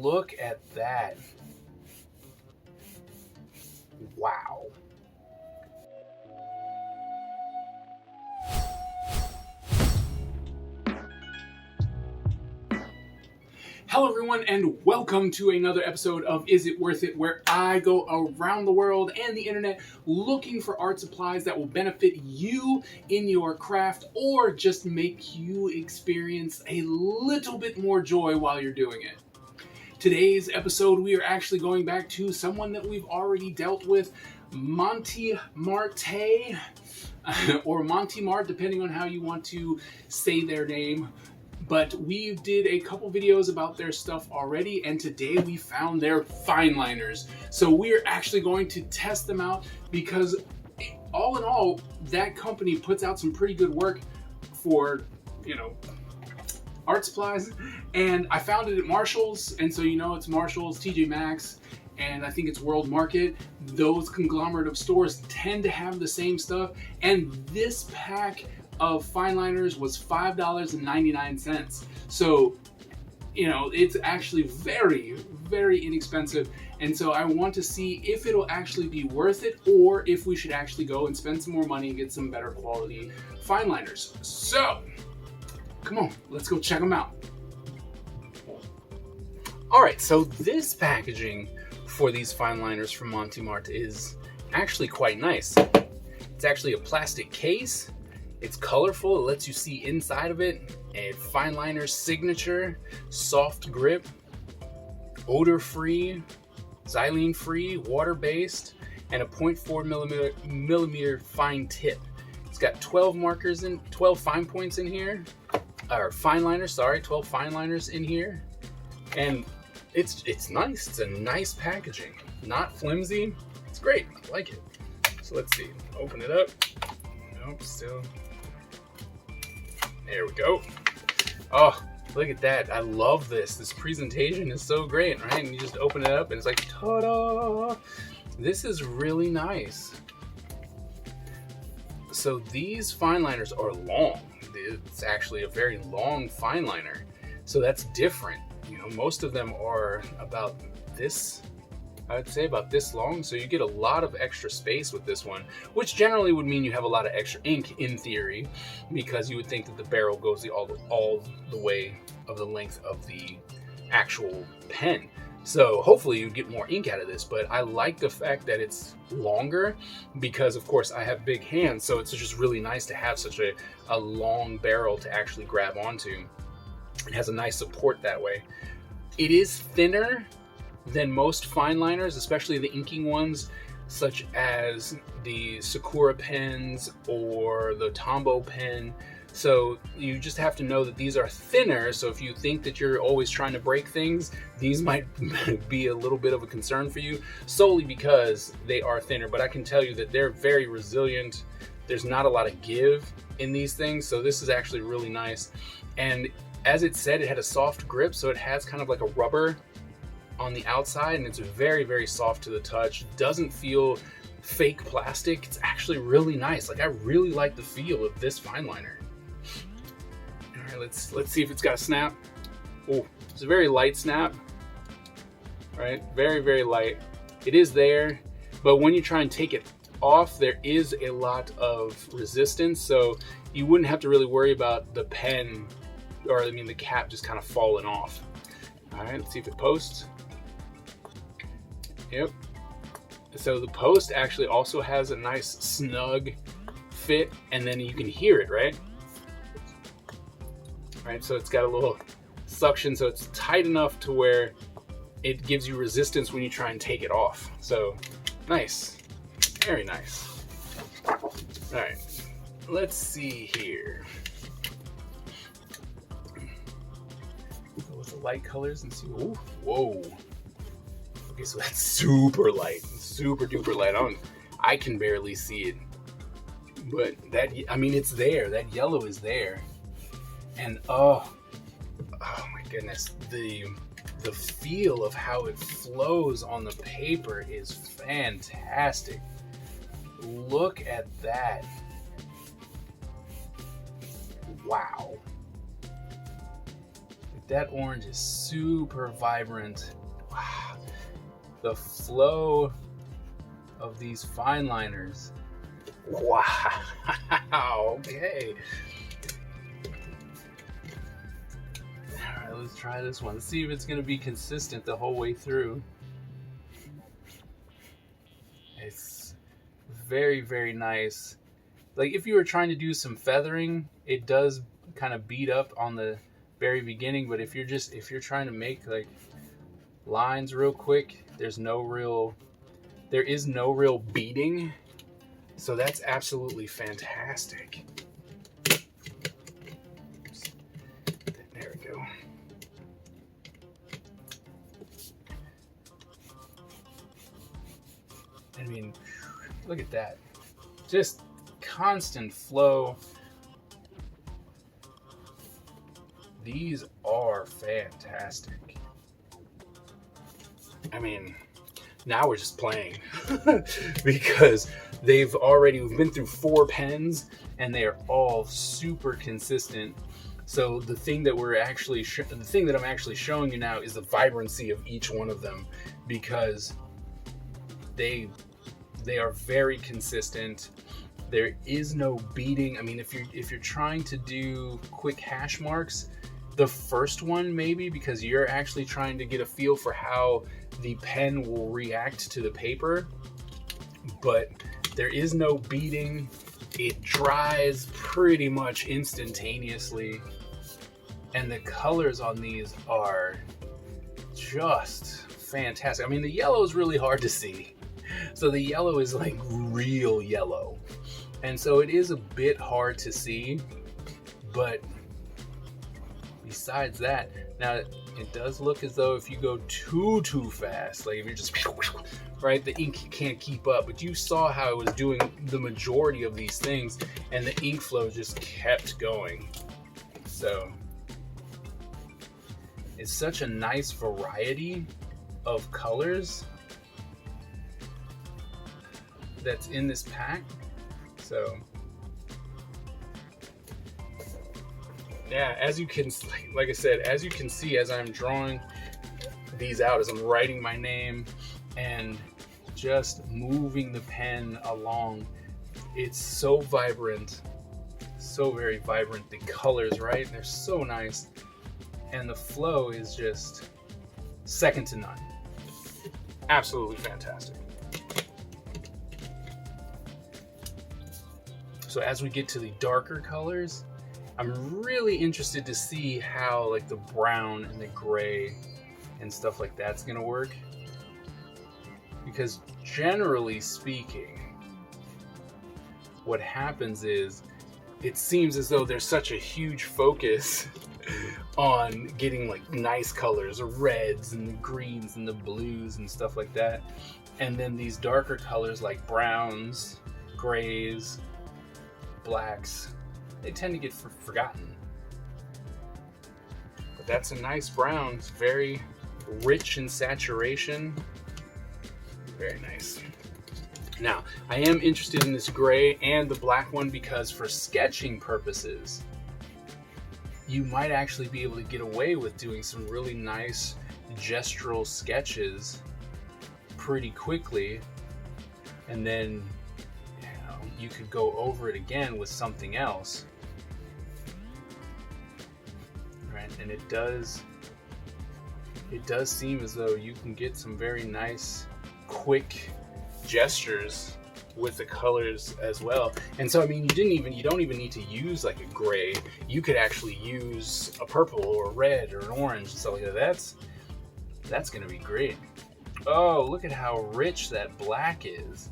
look at that. Wow. Hello everyone and welcome to another episode of Is It Worth It, where I go around the world and the internet looking for art supplies that will benefit you in your craft or just make you experience a little bit more joy while you're doing it. Today's episode, we are actually going back to someone that we've already dealt with, Monty Marte, or Monty Mart, depending on how you want to say their name. But we did a couple videos about their stuff already, and today we found their Fineliners. So we're actually going to test them out because all in all, that company puts out some pretty good work for, art supplies. And I found it at Marshall's, and so it's Marshall's, TJ Maxx, and I think it's World Market. Those conglomerate of stores tend to have the same stuff, and this pack of Fineliners was $5.99. So, it's actually very, very inexpensive. And so I want to see if it'll actually be worth it or if we should actually go and spend some more money and get some better quality Fineliners. So, come on, let's go check them out. All right, so this packaging for these Fineliners from Monty Mart is actually quite nice. It's actually a plastic case. It's colorful, it lets you see inside of it. A Fineliner's signature, soft grip, odor-free, xylene-free, water-based, and a 0.4 millimeter fine tip. It's got 12 fine points in here, or Fineliners, sorry, 12 Fineliners in here. And it's nice, it's a nice packaging. Not flimsy, it's great, I like it. So let's see, open it up. Nope, still. There we go. Oh, look at that. I love this. This presentation is so great, right? And you just open it up and it's like, ta-da! This is really nice. So these Fineliners are long. It's actually a very long Fineliner. So that's different. Most of them are about this, I would say about this long, so you get a lot of extra space with this one, which generally would mean you have a lot of extra ink in theory, because you would think that the barrel goes all the way of the length of the actual pen. So hopefully you get more ink out of this, but I like the fact that it's longer because, of course, I have big hands, so it's just really nice to have such a long barrel to actually grab onto. It has a nice support that way. It is thinner than most Fineliners, especially the inking ones, such as the Sakura pens or the Tombow pen. So you just have to know that these are thinner, so if you think that you're always trying to break things, these might be a little bit of a concern for you, solely because they are thinner. But I can tell you that they're very resilient. There's not a lot of give in these things, so this is actually really nice. And as it said, it had a soft grip, so it has kind of like a rubber on the outside, and it's very, very soft to the touch. Doesn't feel fake plastic. It's actually really nice. Like, I really like the feel of this Fineliner. All right, let's see if it's got a snap. Oh, it's a very light snap. Right, very, very light. It is there, but when you try and take it off, there is a lot of resistance, so you wouldn't have to really worry about the pen, or the cap just kind of falling off. All right, let's see if it posts. Yep. So the post actually also has a nice snug fit, and then you can hear it, right? Right, so it's got a little suction, so it's tight enough to where it gives you resistance when you try and take it off. So nice, very nice. All right, let's see here. Go with the light colors and see. Ooh, whoa. Okay, so that's super light, super duper light. I can barely see it, but it's there. That yellow is there, and oh my goodness, the feel of how it flows on the paper is fantastic. Look at that! Wow. That orange is super vibrant. Wow. The flow of these fine liners. Wow. Okay. All right, let's try this one. Let's see if it's going to be consistent the whole way through. It's very, very nice. Like if you were trying to do some feathering, it does kind of beat up on the very beginning, but if you're trying to make like lines real quick, there is no real beating. So that's absolutely fantastic. There we go. I mean, look at that. Just constant flow. These are fantastic. I mean, now we're just playing because we've been through 4 pens and they are all super consistent. So the thing that I'm actually showing you now is the vibrancy of each one of them, because they are very consistent. There is no beating. I mean, if you're trying to do quick hash marks, the first one maybe, because you're actually trying to get a feel for how the pen will react to the paper, but there is no beating. It dries pretty much instantaneously, and the colors on these are just fantastic. I mean, the yellow is really hard to see. So the yellow is like real yellow. And so it is a bit hard to see, but besides that, now it does look as though if you go too fast, like if you're just, right, the ink can't keep up, but you saw how it was doing the majority of these things and the ink flow just kept going. So it's such a nice variety of colors that's in this pack. So yeah, as you can, like I said, as you can see, as I'm drawing these out, as I'm writing my name and just moving the pen along, it's so vibrant, so very vibrant. The colors, right? They're so nice. And the flow is just second to none. Absolutely fantastic. So as we get to the darker colors, I'm really interested to see how like the brown and the gray and stuff like that's gonna work. Because generally speaking, what happens is it seems as though there's such a huge focus on getting like nice colors, reds and the greens and the blues and stuff like that. And then these darker colors like browns, grays, blacks, they tend to get forgotten. But that's a nice brown. It's very rich in saturation. Very nice. Now, I am interested in this gray and the black one because for sketching purposes, you might actually be able to get away with doing some really nice gestural sketches pretty quickly, and then you could go over it again with something else, right? And it does seem as though you can get some very nice quick gestures with the colors as well. And so I mean, you don't even need to use like a gray. You could actually use a purple or a red or an orange and stuff like that. That's gonna be great. Oh, look at how rich that black is.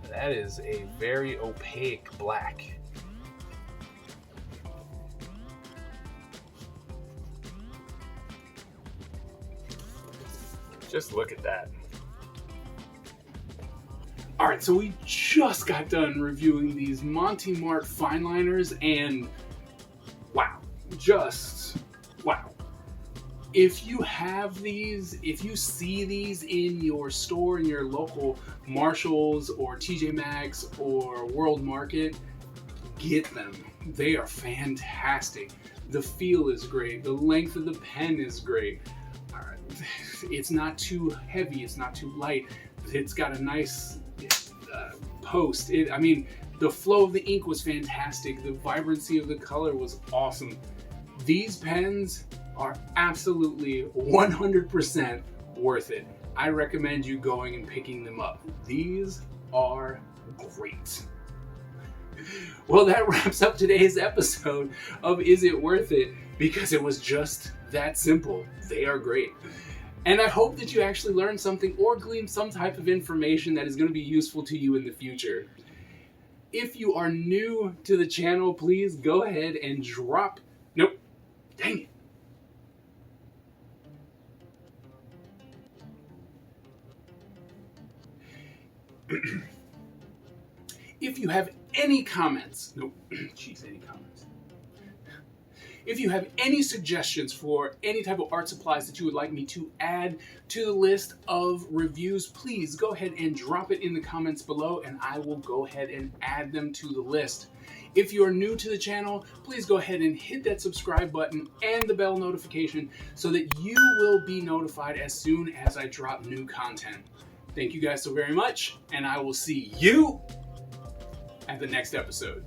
That is a very opaque black. Just look at that. All right, so we just got done reviewing these Monty Mart Fineliners, and wow, just wow. If you have these, if you see these in your store, in your local Marshalls or TJ Maxx or World Market, get them. They are fantastic. The feel is great. The length of the pen is great. It's not too heavy. It's not too light. It's got a nice post. I mean, the flow of the ink was fantastic. The vibrancy of the color was awesome. These pens are absolutely 100% worth it. I recommend you going and picking them up. These are great. Well, that wraps up today's episode of Is It Worth It? Because it was just that simple. They are great. And I hope that you actually learned something or gleaned some type of information that is going to be useful to you in the future. If you are new to the channel, please go ahead and drop... Nope. Dang it. If you have any comments... Nope. Jeez, any comments. If you have any suggestions for any type of art supplies that you would like me to add to the list of reviews, please go ahead and drop it in the comments below and I will go ahead and add them to the list. If you are new to the channel, please go ahead and hit that subscribe button and the bell notification so that you will be notified as soon as I drop new content. Thank you guys so very much, and I will see you at the next episode.